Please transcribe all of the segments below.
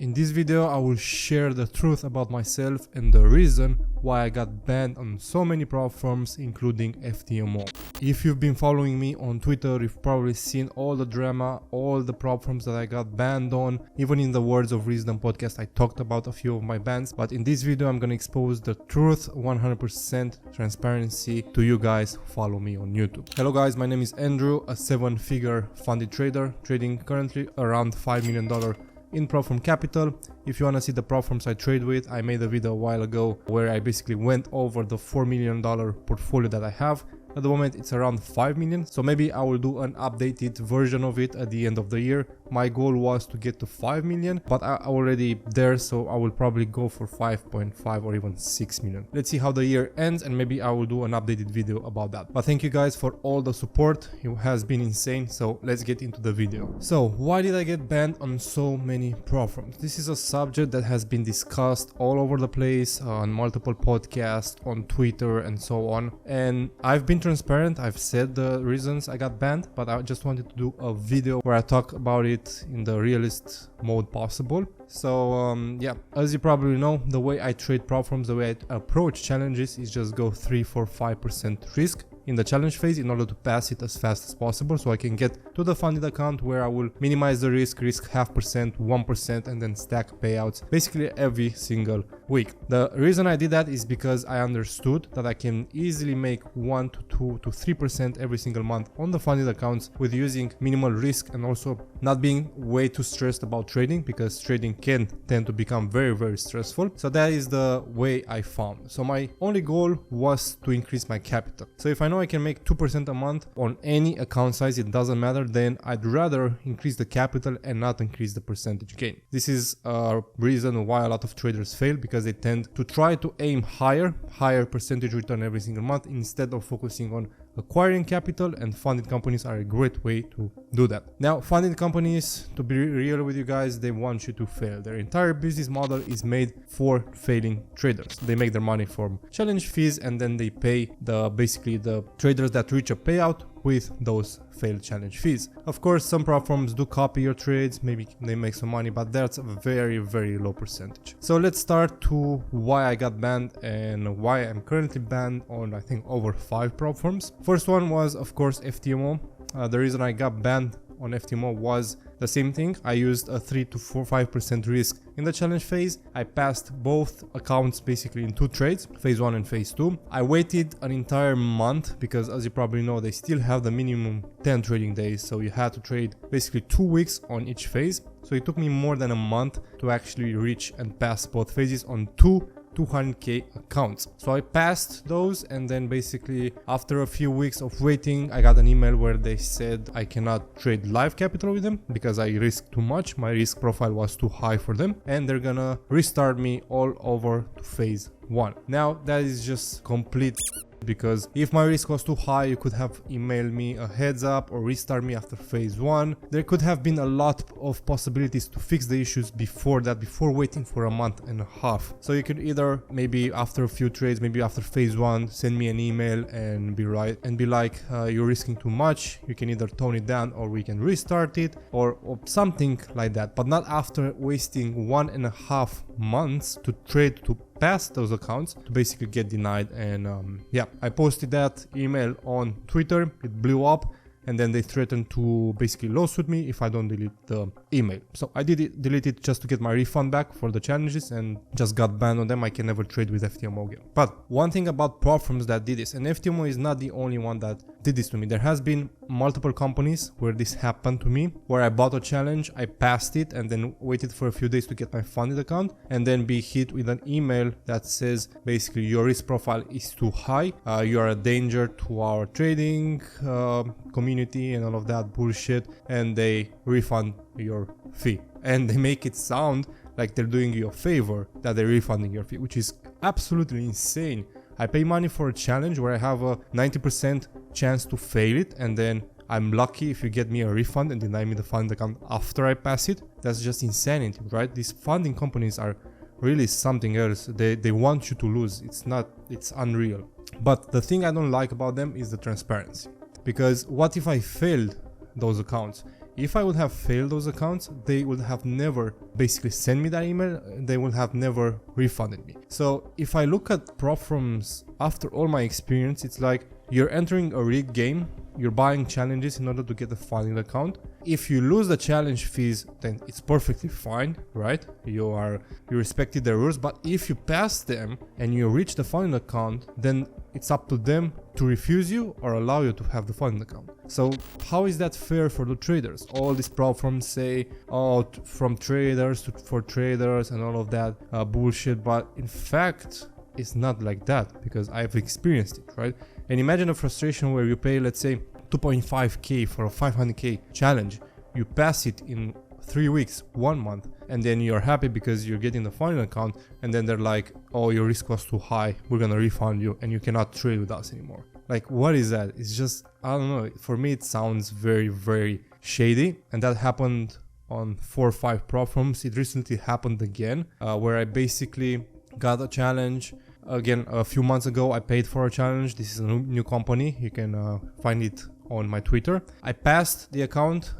in this video I will share the truth about myself and the reason why I got banned on so many platforms including FTMO. If you've been following me on Twitter, you've probably seen all the drama, all the platforms that I got banned on. Even in the Words of Wisdom podcast I talked about a few of my bans, but in this video I'm gonna expose the truth, 100% transparency to you guys who follow me on YouTube. Hello guys, my name is Andrew, a 7-figure funded trader, trading currently around $5 million in platform capital. If you want to see the platforms I trade with, I made a video a while ago where I basically went over the $4 million portfolio that I have. At the moment it's around 5 million, so maybe I will do an updated version of it at the end of the year. My goal was to get to 5 million, but I'm already there, so I will probably go for 5.5 or even 6 million. Let's see how the year ends and maybe I will do an updated video about that. But thank you guys for all the support, it has been insane, so let's get into the video. So why did I get banned on so many platforms? This is a subject that has been discussed all over the place on multiple podcasts, on Twitter and so on, and I've been transparent. I've said the reasons I got banned, but I just wanted to do a video where I talk about it in the realist mode possible. So yeah, as you probably know, the way I trade platforms, the way I approach challenges is just go 3-4-5% risk in the challenge phase in order to pass it as fast as possible, so I can get to the funded account where I will minimize the risk 0.5%, 1%, and then stack payouts basically every single week. The reason I did that is because I understood that I can easily make 1 to 2 to 3% every single month on the funded accounts with using minimal risk and also not being way too stressed about trading, because trading can tend to become very stressful. So that is the way I found. So my only goal was to increase my capital. So if I know I can make 2% a month on any account size, it doesn't matter, then I'd rather increase the capital and not increase the percentage gain. This is a reason why a lot of traders fail, because they tend to try to aim higher percentage return every single month instead of focusing on acquiring capital, and funded companies are a great way to do that. Now, funded companies, to be real with you guys, they want you to fail. Their entire business model is made for failing traders. They make their money from challenge fees and then they pay basically the traders that reach a payout with those failed challenge fees. Of course, some platforms do copy your trades, maybe they make some money, but that's a very low percentage. So let's start to why I got banned and why I'm currently banned on, I think, over 5 platforms. First one was, of course, FTMO. The reason I got banned on FTMO was the same thing. I used a 3-5% risk in the challenge phase. I passed both accounts basically in 2 trades, phase 1 and phase 2. I waited an entire month because, as you probably know, they still have the minimum 10 trading days, so you had to trade basically 2 weeks on each phase. So it took me more than a month to actually reach and pass both phases on 2 200k accounts. So I passed those, and then basically after a few weeks of waiting, I got an email where they said I cannot trade live capital with them because I risked too much. My risk profile was too high for them, and they're gonna restart me all over to phase 1. Now that is just complete, because if my risk was too high, you could have emailed me a heads up or restart me after phase 1. There could have been a lot of possibilities to fix the issues before that, before waiting for a month and a half. So you could either, maybe after a few trades, maybe after phase 1, send me an email and be like, you're risking too much, you can either tone it down or we can restart it, or something like that, but not after wasting 1.5 months to trade to pass those accounts to basically get denied. And yeah, I posted that email on Twitter, it blew up, and then they threatened to basically lawsuit me if I don't delete the email. So I did delete it just to get my refund back for the challenges, and just got banned on them. I can never trade with FTMO again. But one thing about platforms that did this, and FTMO is not the only one that did this to me. There has been multiple companies where this happened to me, where I bought a challenge, I passed it, and then waited for a few days to get my funded account, and then be hit with an email that says basically your risk profile is too high, you are a danger to our trading community and all of that bullshit, and they refund your fee. And they make it sound like they're doing you a favor that they're refunding your fee, which is absolutely insane. I pay money for a challenge where I have a 90% chance to fail it, and then I'm lucky if you get me a refund and deny me the funded account after I pass it. That's just insanity, right? These funding companies are really something else. They want you to lose. It's unreal. But the thing I don't like about them is the transparency. Because what if I failed those accounts? If I would have failed those accounts, they would have never basically sent me that email, they would have never refunded me. So if I look at prop firms after all my experience, it's like you're entering a rigged game, you're buying challenges in order to get a funding account. If you lose the challenge fees, then it's perfectly fine, right? You respected the rules, but if you pass them and you reach the funding account, then it's up to them to refuse you or allow you to have the funding account. So how is that fair for the traders? All these platforms say, oh, from traders for traders and all of that bullshit, but in fact, it's not like that because I've experienced it, right? And imagine a frustration where you pay, let's say, 2.5k for a 500k challenge. You pass it in 3 weeks, 1 month, and then you're happy because you're getting the funding account, and then they're like, oh, your risk was too high, we're gonna refund you and you cannot trade with us anymore. Like, what is that? It's just, I don't know, for me it sounds very, very shady, and that happened on 4 or 5 prop firms. It recently happened again, where I basically got a challenge. Again, a few months ago I paid for a challenge. This is a new company, you can find it on my Twitter. I passed the account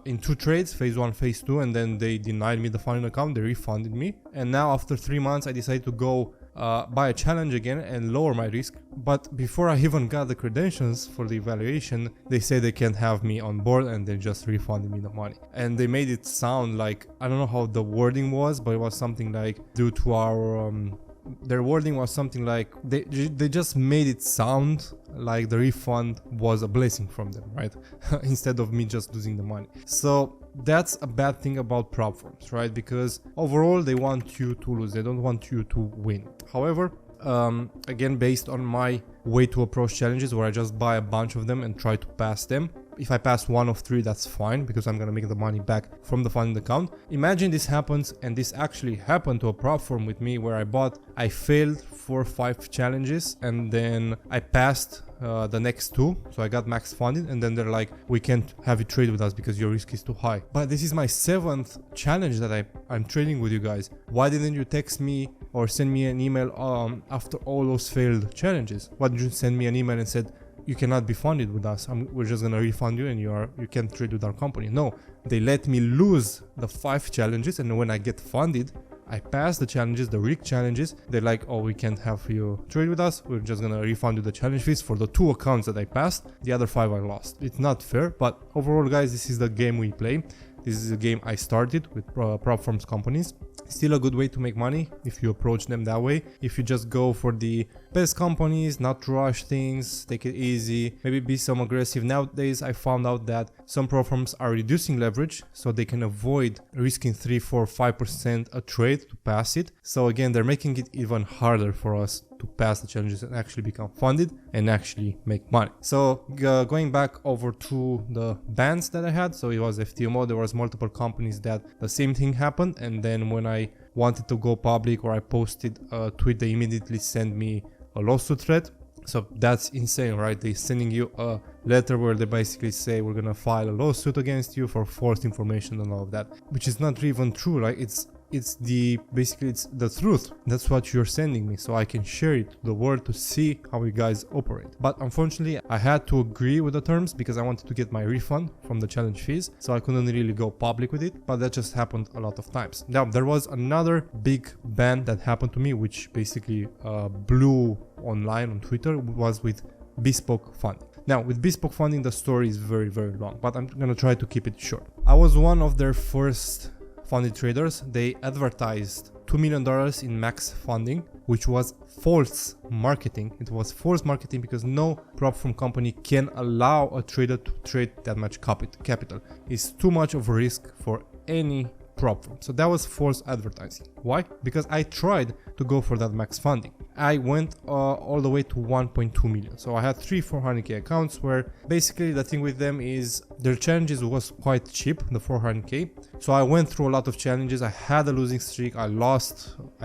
in 2 trades, phase 1, phase 2, and then they denied me the funding account, they refunded me. And now after 3 months I decided to go buy a challenge again and lower my risk. But before I even got the credentials for the evaluation, they said they can't have me on board and they just refunded me the money. And they made it sound like, I don't know how the wording was, but it was something like, due to our their wording was something like, they just made it sound like the refund was a blessing from them, right? Instead of me just losing the money. So that's a bad thing about prop firms, right? Because overall they want you to lose, they don't want you to win. However, again, based on my way to approach challenges, where I just buy a bunch of them and try to pass them. If I pass 1 of 3, that's fine, because I'm gonna make the money back from the funding account. Imagine this happens, and this actually happened to a prop firm with me, where I failed 4 or 5 challenges, and then I passed the next 2, so I got max funded, and then they're like, we can't have you trade with us because your risk is too high. But this is my 7th challenge that I'm trading with you guys. Why didn't you text me or send me an email after all those failed challenges? Why didn't you send me an email and said, you cannot be funded with us, we're just gonna refund you and you can't trade with our company? No, they let me lose the 5 challenges, and when I get funded, I pass the challenges, the rigged challenges. They're like, oh, we can't have you trade with us, we're just gonna refund you the challenge fees for the 2 accounts that I passed. The other 5 I lost. It's not fair, but overall, guys, this is the game we play. This is a game I started with prop firms companies. Still a good way to make money if you approach them that way. If you just go for the best companies, not rush things, take it easy, maybe be some aggressive. Nowadays I found out that some prop firms are reducing leverage so they can avoid risking 3, 4, 5% a trade to pass it. So again, they're making it even harder for us to pass the challenges and actually become funded and actually make money. So going back over to the bans that I had, so it was FTMO, there was multiple companies that the same thing happened, and then when I wanted to go public or I posted a tweet, they immediately sent me a lawsuit threat. So that's insane, right? They're sending you a letter where they basically say, we're gonna file a lawsuit against you for false information and all of that, which is not even true, right? It's basically the truth. That's what you're sending me, so I can share it to the world to see how you guys operate. But unfortunately, I had to agree with the terms because I wanted to get my refund from the challenge fees, so I couldn't really go public with it. But that just happened a lot of times. Now, there was another big ban that happened to me, which basically blew online on Twitter, was with bespoke funding. Now, with bespoke funding, the story is very, very long, but I'm gonna try to keep it short. I was one of their first funded traders. They advertised $2 million in max funding, which was false marketing. It was false marketing because no prop firm company can allow a trader to trade that much capital. It's too much of a risk for any prop firm. So that was false advertising. Why? Because I tried to go for that max funding. I went all the way to 1.2 million. So I had 400k accounts, where basically the thing with them is their challenges was quite cheap, the 400k. So I went through a lot of challenges. I had a losing streak. I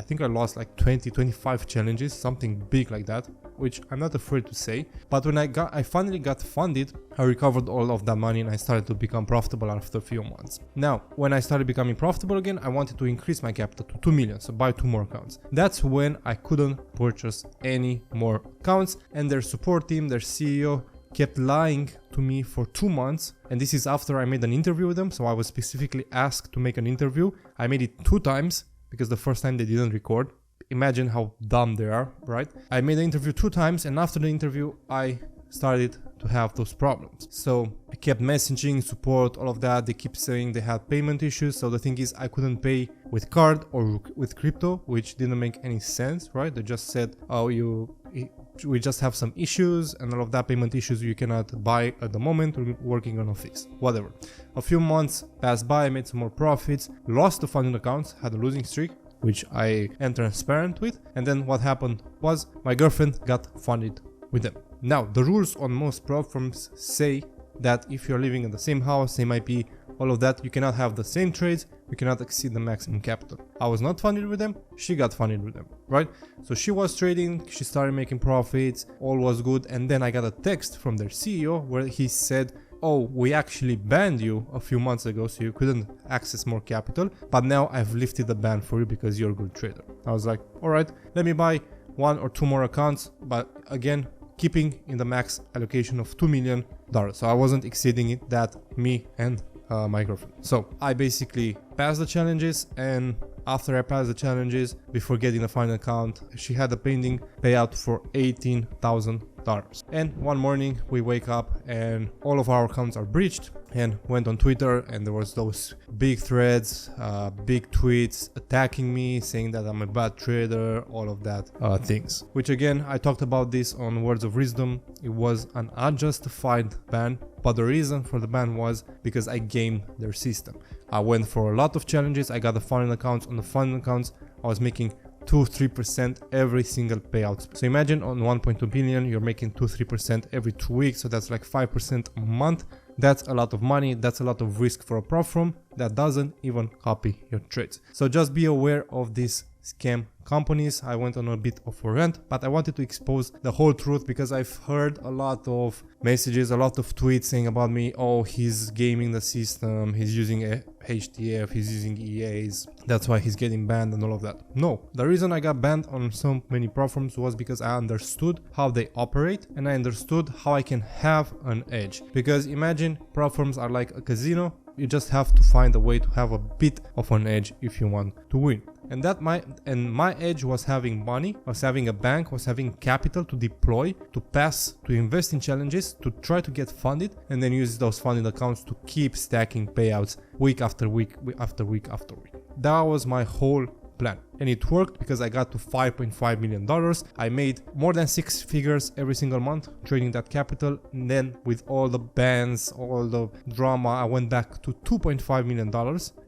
think I lost like 20-25 challenges, something big like that, which I'm not afraid to say. But when I finally got funded, I recovered all of that money and I started to become profitable after a few months. Now, when I started becoming profitable again, I wanted to increase my capital to 2 million, so buy 2 more accounts. That's when I couldn't purchase any more accounts, and their support team, their CEO, kept lying to me for 2 months, and this is after I made an interview with them. So I was specifically asked to make an interview. I made it 2 times because the first time they didn't record. Imagine how dumb they are, right? I made the interview 2 times, and after the interview I started to have those problems. So I kept messaging support, all of that. They keep saying they had payment issues. So the thing is, I couldn't pay with card or with crypto, which didn't make any sense, right? They just said, oh, we just have some issues, and all of that payment issues you cannot buy at the moment. We're working on a fix, whatever. A few months passed by, I made some more profits, lost the funding accounts, had a losing streak, which I am transparent with. And then what happened was my girlfriend got funded with them. Now, the rules on most platforms say that if you're living in the same house, same IP, all of that, you cannot have the same trades, you cannot exceed the maximum capital. I was not funded with them, she got funded with them, right? So she was trading, she started making profits, all was good, and then I got a text from their CEO where he said, oh, we actually banned you a few months ago, so you couldn't access more capital, but now I've lifted the ban for you because you're a good trader. I was like, all right, let me buy 1 or 2 more accounts, but again, keeping in the max allocation of $2 million. So I wasn't exceeding it, that me and my girlfriend. So I basically passed the challenges, and after I passed the challenges, before getting the final account, she had a pending payout for $18,000. And one morning we wake up and all of our accounts are breached, and went on Twitter, and there was those big threads, big tweets attacking me, saying that I'm a bad trader, all of that things. Which again, I talked about this on Words of Wisdom. It was an unjustified ban, but the reason for the ban was because I gamed their system. I went for a lot of challenges, I got the funding accounts. On the funding accounts, I was making 2-3% every single payout. So imagine on 1.2 billion, you're making 2-3% every 2 weeks. So that's like 5% a month. That's a lot of money. That's a lot of risk for a platform that doesn't even copy your trades. So just be aware of these scam companies. I went on a bit of a rant, but I wanted to expose the whole truth because I've heard a lot of messages, a lot of tweets saying about me, oh, he's gaming the system, he's using HTF, he's using EAs, that's why he's getting banned and all of that. No, the reason I got banned on so many platforms was because I understood how they operate, and I understood how I can have an edge. Because imagine platforms are like a casino, you just have to find a way to have a bit of an edge if you want to win. And my edge was having money, was having a bank, was having capital to deploy, to pass, to invest in challenges, to try to get funded, and then use those funded accounts to keep stacking payouts week after week after week after week. That was my whole plan, and it worked because I got to $5.5 million. I made more than 6 figures every single month trading that capital, and then with all the bans, all the drama, I went back to $2.5 million,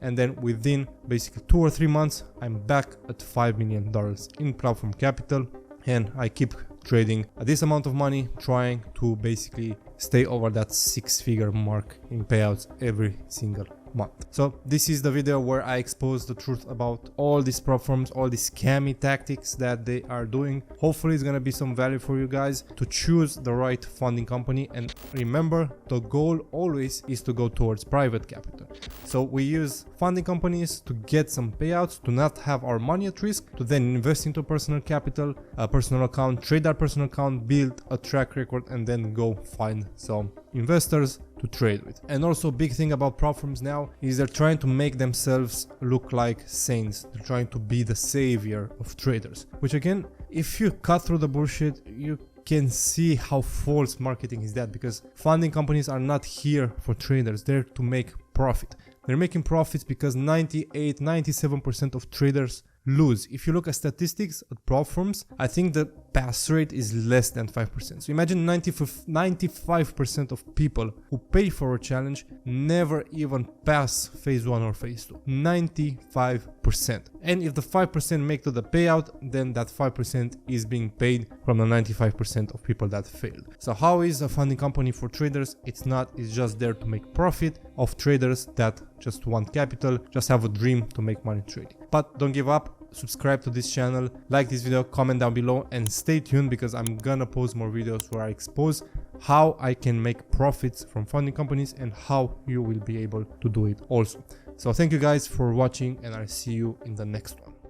and then within basically 2 or 3 months I'm back at $5 million in platform capital, and I keep trading this amount of money, trying to basically stay over that 6-figure mark in payouts every single month. So this is the video where I expose the truth about all these platforms, all these scammy tactics that they are doing. Hopefully it's gonna be some value for you guys to choose the right funding company, and remember, the goal always is to go towards private capital. So we use funding companies to get some payouts, to not have our money at risk, to then invest into personal capital, a personal account, trade our personal account, build a track record, and then go find some investors to trade with. And also, big thing about platforms now is they're trying to make themselves look like saints. They're trying to be the savior of traders, which again, if you cut through the bullshit, you can see how false marketing is that, because funding companies are not here for traders, they're to make profit. They're making profits because 98-97% of traders lose. If you look at statistics at platforms, I think the pass rate is less than 5%. So imagine 95% of people who pay for a challenge never even pass phase 1 or phase 2. 95%. And if the 5% make to the payout, then that 5% is being paid from the 95% of people that failed. So how is a funding company for traders? It's not, it's just there to make profit of traders that just want capital, just have a dream to make money trading. But don't give up. Subscribe to this channel, like this video, comment down below, and stay tuned because I'm gonna post more videos where I expose how I can make profits from funding companies and how you will be able to do it also. So thank you guys for watching, and I'll see you in the next one.